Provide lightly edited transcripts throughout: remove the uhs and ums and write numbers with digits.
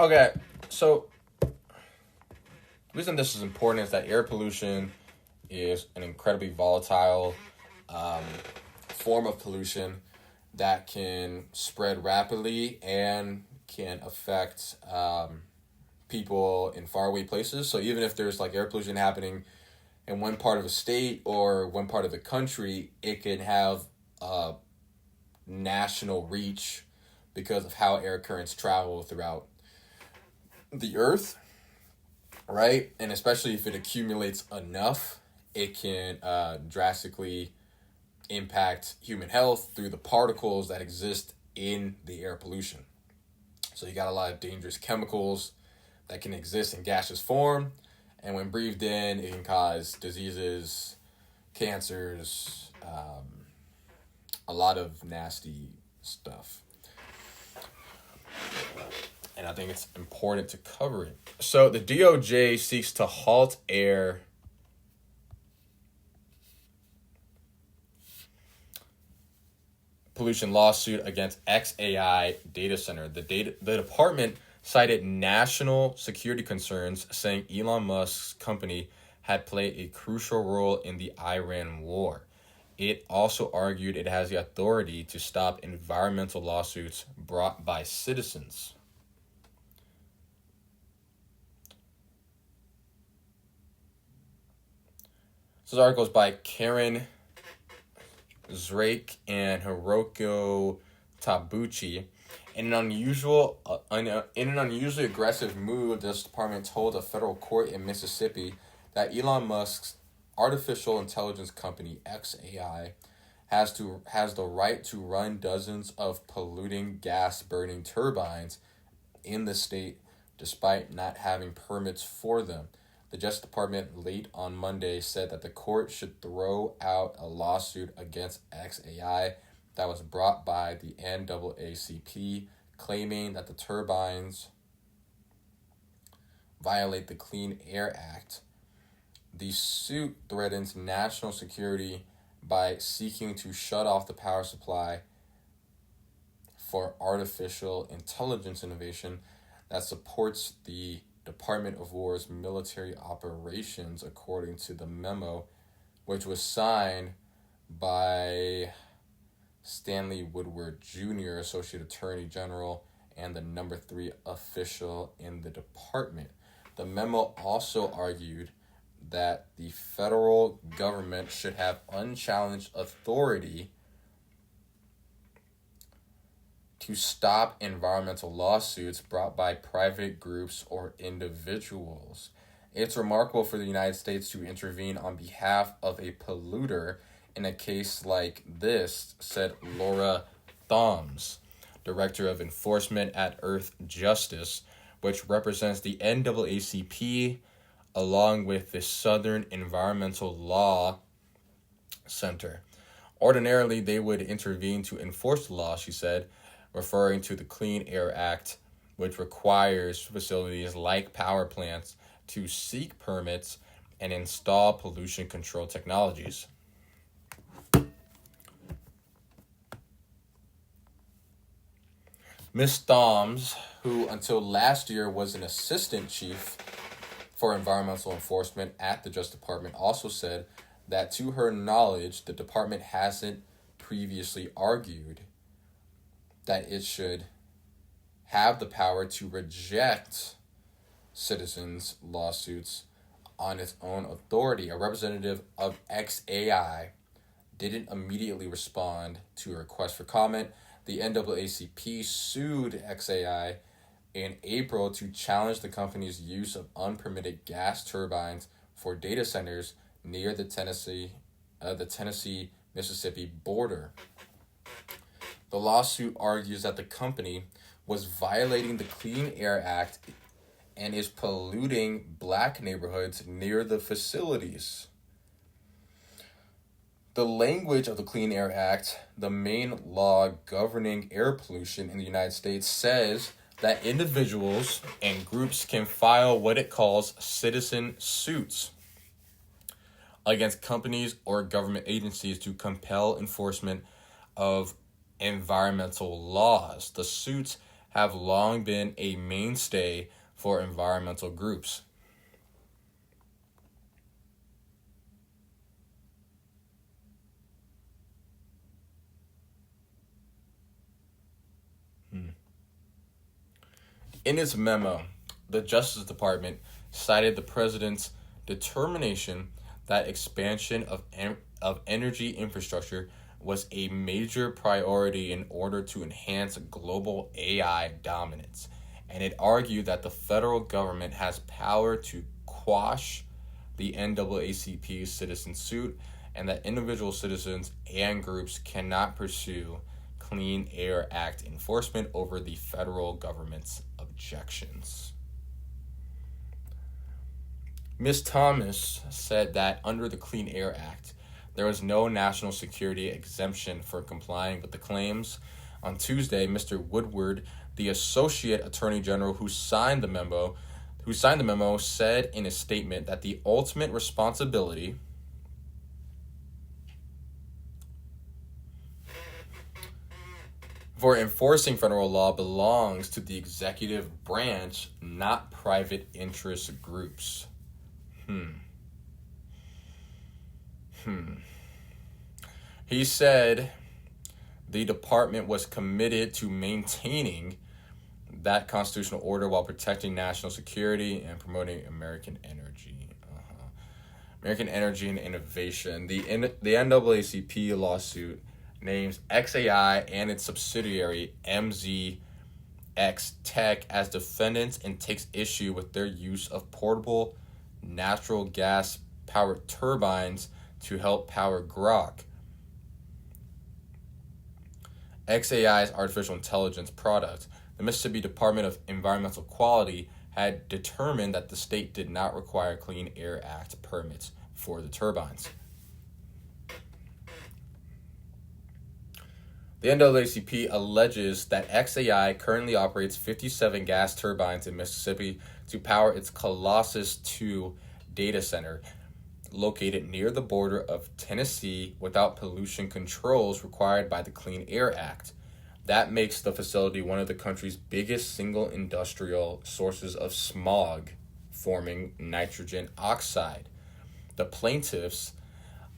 Okay, so the reason this is important is that air pollution is an incredibly volatile um, form of pollution that can spread rapidly and can affect people in faraway places. So even if there's like air pollution happening in one part of a state or one part of the country, it can have national reach because of how air currents travel throughout the earth, right? And especially if it accumulates enough, it can drastically impact human health through the particles that exist in the air pollution. So you got a lot of dangerous chemicals that can exist in gaseous form, and when breathed in, it can cause diseases, cancers, a lot of nasty stuff. And I think it's important to cover it. So the DOJ seeks to halt air pollution lawsuit against XAI data center. The department cited national security concerns, saying Elon Musk's company had played a crucial role in the Iran war. It also argued it has the authority to stop environmental lawsuits brought by citizens. This article is by Karen Zrake and Hiroko Tabuchi. In an unusually aggressive move, this department told a federal court in Mississippi that Elon Musk's artificial intelligence company XAI has the right to run dozens of polluting gas burning turbines in the state despite not having permits for them. The Justice Department late on Monday said that the court should throw out a lawsuit against XAI that was brought by the NAACP, claiming that the turbines violate the Clean Air Act. The suit threatens national security by seeking to shut off the power supply for artificial intelligence innovation that supports the Department of War's military operations, according to the memo, which was signed by Stanley Woodward Jr., Associate Attorney General, and the number 3 official in the department. The memo also argued that the federal government should have unchallenged authority to stop environmental lawsuits brought by private groups or individuals. It's remarkable for the United States to intervene on behalf of a polluter in a case like this, said Laura Thoms, Director of Enforcement at Earth Justice, which represents the NAACP along with the Southern Environmental Law Center. Ordinarily, they would intervene to enforce the law, she said, referring to the Clean Air Act, which requires facilities like power plants to seek permits and install pollution control technologies. Ms. Thoms, who until last year was an assistant chief for environmental enforcement at the Justice Department, also said that to her knowledge, the department hasn't previously argued that it should have the power to reject citizens' lawsuits on its own authority. A representative of XAI didn't immediately respond to a request for comment. The NAACP sued XAI in April to challenge the company's use of unpermitted gas turbines for data centers near the Tennessee-Mississippi border. The lawsuit argues that the company was violating the Clean Air Act and is polluting black neighborhoods near the facilities. The language of the Clean Air Act, the main law governing air pollution in the United States, says that individuals and groups can file what it calls citizen suits against companies or government agencies to compel enforcement of environmental laws. The suits have long been a mainstay for environmental groups. In its memo, the Justice Department cited the president's determination that expansion of energy infrastructure was a major priority in order to enhance global AI dominance, and it argued that the federal government has power to quash the NAACP's citizen suit and that individual citizens and groups cannot pursue Clean Air Act enforcement over the federal government's objections. Ms. Thomas said that under the Clean Air Act, there was no national security exemption for complying with the claims. On Tuesday, Mr. Woodward, the Associate Attorney General who signed the memo, said in a statement that the ultimate responsibility for enforcing federal law belongs to the executive branch, not private interest groups. He said the department was committed to maintaining that constitutional order while protecting national security and promoting American energy. American energy and innovation. The NAACP lawsuit names XAI and its subsidiary MZX Tech as defendants and takes issue with their use of portable natural gas powered turbines to help power Grok. XAI's artificial intelligence product, the Mississippi Department of Environmental Quality, had determined that the state did not require Clean Air Act permits for the turbines. The NAACP alleges that XAI currently operates 57 gas turbines in Mississippi to power its Colossus II data center, located near the border of Tennessee, without pollution controls required by the Clean Air Act. That makes the facility one of the country's biggest single industrial sources of smog, forming nitrogen oxide. The plaintiffs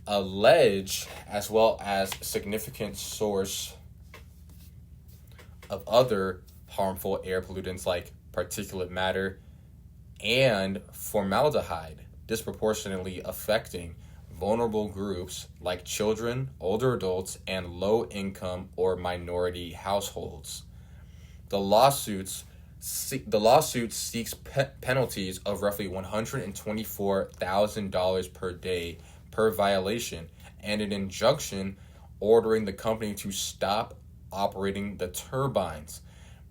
allege, as well as significant source of other harmful air pollutants like particulate matter and formaldehyde, disproportionately affecting vulnerable groups like children, older adults, and low-income or minority households. The lawsuit seeks penalties of roughly $124,000 per day per violation and an injunction ordering the company to stop operating the turbines.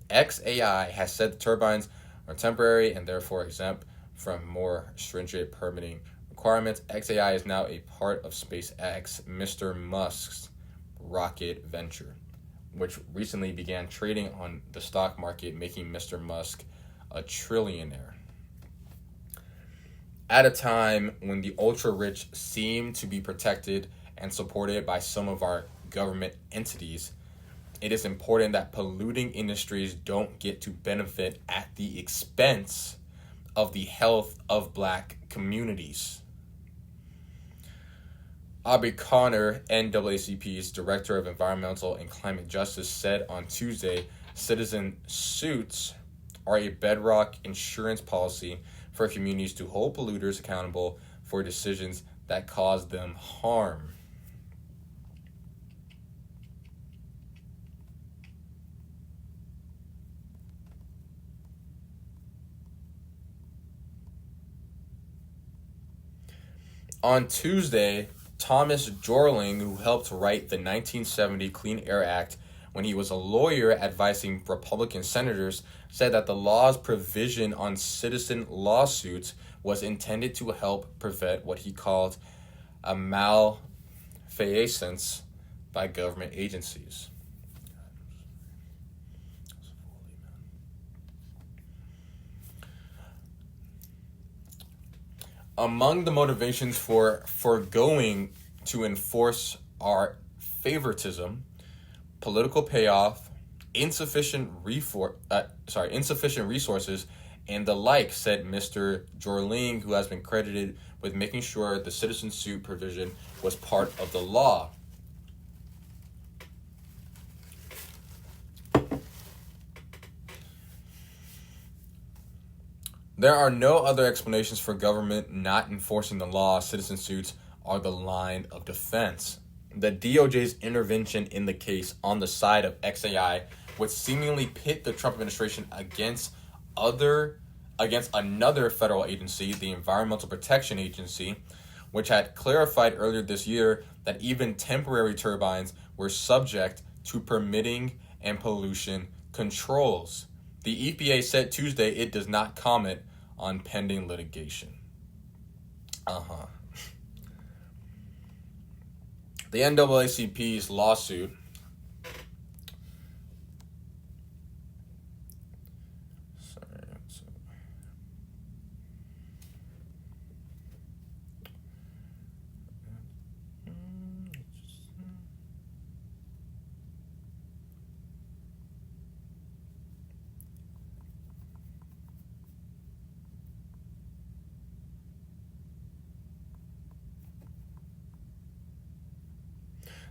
XAI has said the turbines are temporary and therefore exempt from more stringent permitting requirements. XAI is now a part of SpaceX, Mr. Musk's rocket venture, which recently began trading on the stock market, making Mr. Musk a trillionaire. At a time when the ultra-rich seem to be protected and supported by some of our government entities, it is important that polluting industries don't get to benefit at the expense of the health of Black communities. Aubrey Connor, NAACP's Director of Environmental and Climate Justice, said on Tuesday, citizen suits are a bedrock insurance policy for communities to hold polluters accountable for decisions that cause them harm. On Tuesday, Thomas Jorling, who helped write the 1970 Clean Air Act when he was a lawyer advising Republican senators, said that the law's provision on citizen lawsuits was intended to help prevent what he called a malfeasance by government agencies. Among the motivations for foregoing to enforce are favoritism, political payoff, insufficient resources, and the like, said Mr. Jorling, who has been credited with making sure the citizen suit provision was part of the law. There are no other explanations for government not enforcing the law. Citizen suits are the line of defense. The DOJ's intervention in the case on the side of XAI would seemingly pit the Trump administration against another federal agency, the Environmental Protection Agency, which had clarified earlier this year that even temporary turbines were subject to permitting and pollution controls. The EPA said Tuesday it does not comment on pending litigation. The NAACP's lawsuit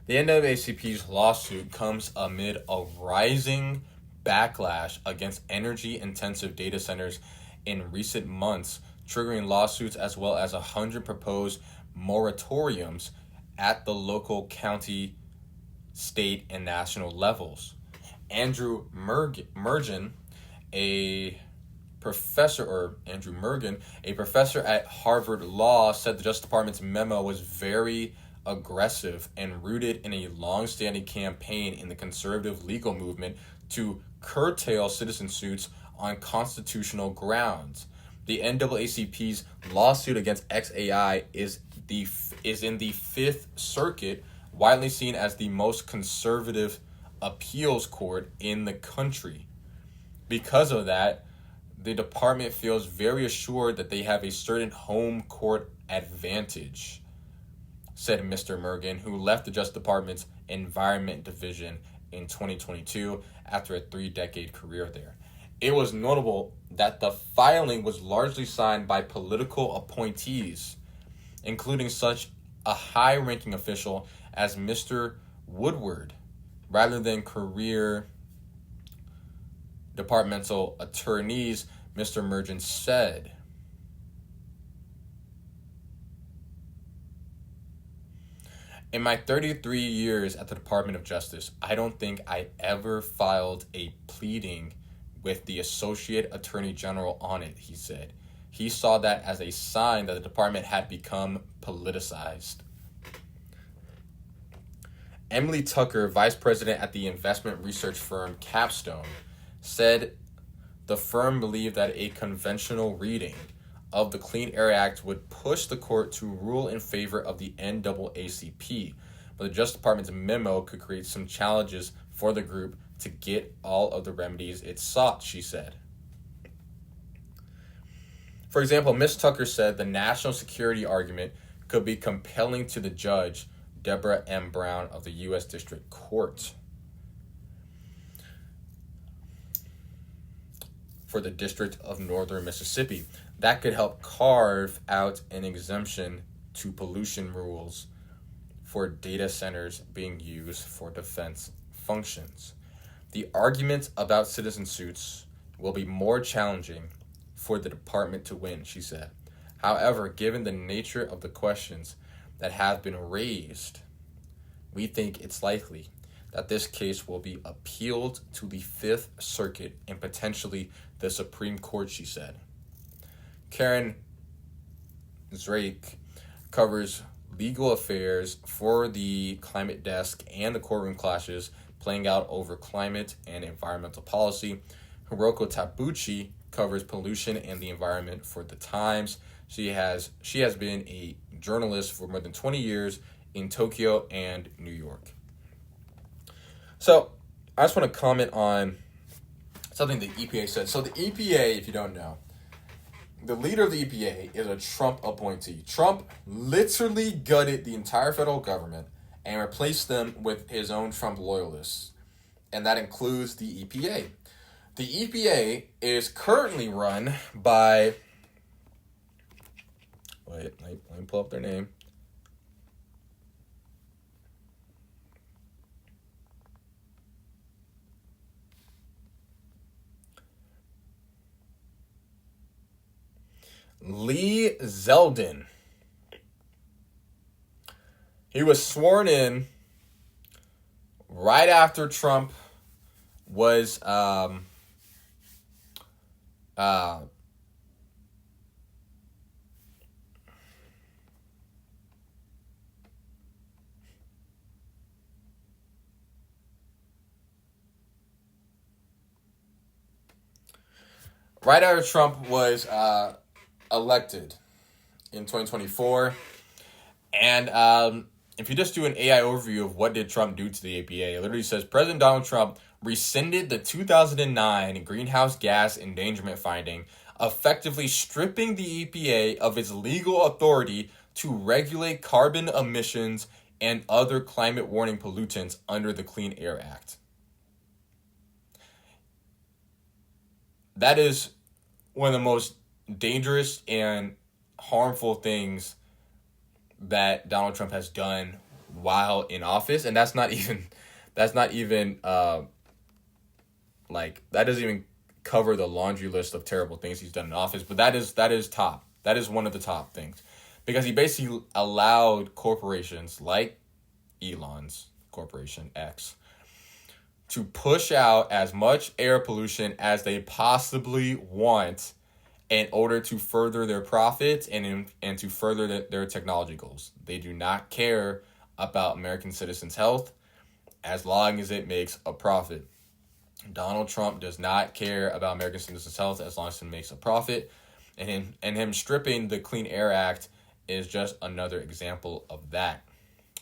The NAACP's lawsuit comes amid a rising backlash against energy-intensive data centers in recent months, triggering lawsuits as well as 100 proposed moratoriums at the local, county, state, and national levels. Andrew Mergen, a professor at Harvard Law, said the Justice Department's memo was very aggressive and rooted in a long-standing campaign in the conservative legal movement to curtail citizen suits on constitutional grounds. The NAACP's lawsuit against XAI is in the Fifth Circuit, widely seen as the most conservative appeals court in the country. Because of that, the department feels very assured that they have a certain home court advantage, said Mr. Mergen, who left the Justice Department's Environment Division in 2022 after a 3-decade career there. It was notable that the filing was largely signed by political appointees, including such a high-ranking official as Mr. Woodward, rather than career departmental attorneys, Mr. Mergen said. In my 33 years at the Department of Justice, I don't think I ever filed a pleading with the Associate Attorney General on it, he said. He saw that as a sign that the department had become politicized. Emily Tucker, vice president at the investment research firm Capstone, said the firm believed that a conventional reading of the Clean Air Act would push the court to rule in favor of the NAACP, but the Justice Department's memo could create some challenges for the group to get all of the remedies it sought, she said. For example, Ms. Tucker said the national security argument could be compelling to the judge, Deborah M. Brown of the U.S. District Court for the District of Northern Mississippi. That could help carve out an exemption to pollution rules for data centers being used for defense functions. The argument about citizen suits will be more challenging for the department to win, she said. However, given the nature of the questions that have been raised, we think it's likely that this case will be appealed to the Fifth Circuit and potentially the Supreme Court, she said. Karen Drake covers legal affairs for the Climate Desk and the courtroom clashes playing out over climate and environmental policy. Hiroko Tabuchi covers pollution and the environment for The Times. She has been a journalist for more than 20 years in Tokyo and New York. So I just want to comment on something the EPA said. So the EPA, if you don't know, the leader of the EPA is a Trump appointee. Trump literally gutted the entire federal government and replaced them with his own Trump loyalists. and that includes the EPA. The EPA is currently run by, wait, let me pull up their name. Lee Zeldin. He was sworn in right after Trump was right after Trump was elected in 2024. And if you just do an AI overview of what did Trump do to the EPA, it literally says President Donald Trump rescinded the 2009 greenhouse gas endangerment finding, effectively stripping the EPA of its legal authority to regulate carbon emissions and other climate warning pollutants under the Clean Air Act. That is one of the most dangerous and harmful things that Donald Trump has done while in office, and that doesn't even cover the laundry list of terrible things he's done in office, but that is top. That is one of the top things, because he basically allowed corporations like Elon's corporation X to push out as much air pollution as they possibly want in order to further their profits and to further their technology goals. They do not care about American citizens' health as long as it makes a profit. Donald Trump does not care about American citizens' health as long as it makes a profit. And him stripping the Clean Air Act is just another example of that.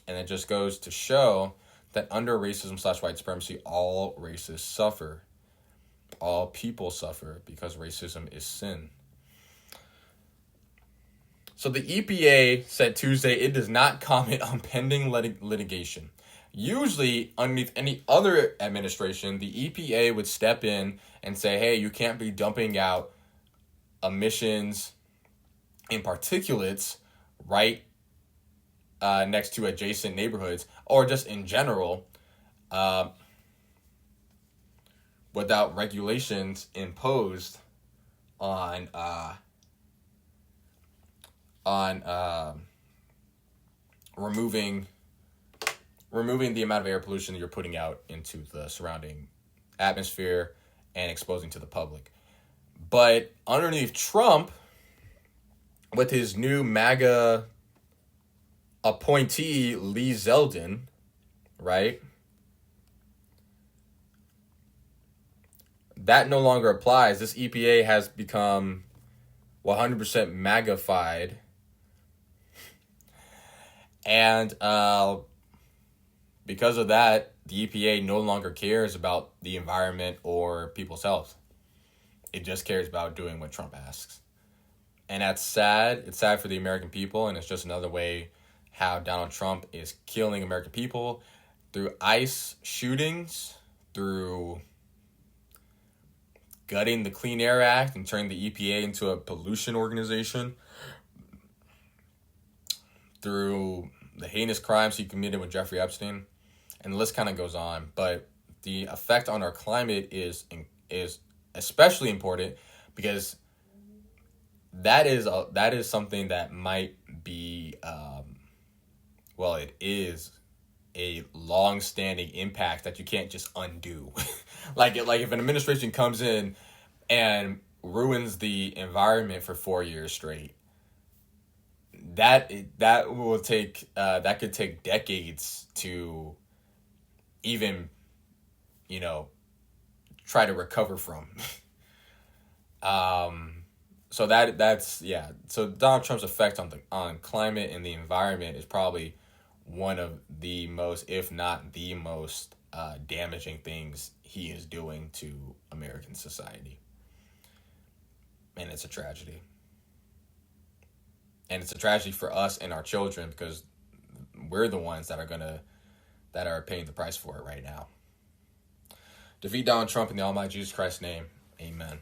And it just goes to show that under racism/white supremacy, all races suffer. All people suffer because racism is sin. So the EPA said Tuesday it does not comment on pending litigation. Usually, underneath any other administration, the EPA would step in and say, hey, you can't be dumping out emissions and particulates right next to adjacent neighborhoods, or just in general, without regulations imposed on removing the amount of air pollution that you're putting out into the surrounding atmosphere and exposing to the public. But underneath Trump, with his new MAGA appointee, Lee Zeldin, right? That no longer applies. This EPA has become 100% magnified. And because of that, the EPA no longer cares about the environment or people's health. It just cares about doing what Trump asks. And that's sad. It's sad for the American people, and it's just another way how Donald Trump is killing American people through ICE shootings, through gutting the Clean Air Act and turning the EPA into a pollution organization, through the heinous crimes he committed with Jeffrey Epstein, and the list kind of goes on. But the effect on our climate is especially important because that is something that might be it is a long-standing impact that you can't just undo. like if an administration comes in and ruins the environment for 4 years straight, that could take decades to even try to recover from. So so Donald Trump's effect on climate and the environment is probably one of the most, if not the most, damaging things he is doing to American society. And it's a tragedy. And it's a tragedy for us and our children because we're the ones that are paying the price for it right now. Defeat Donald Trump in the Almighty Jesus Christ's name. Amen.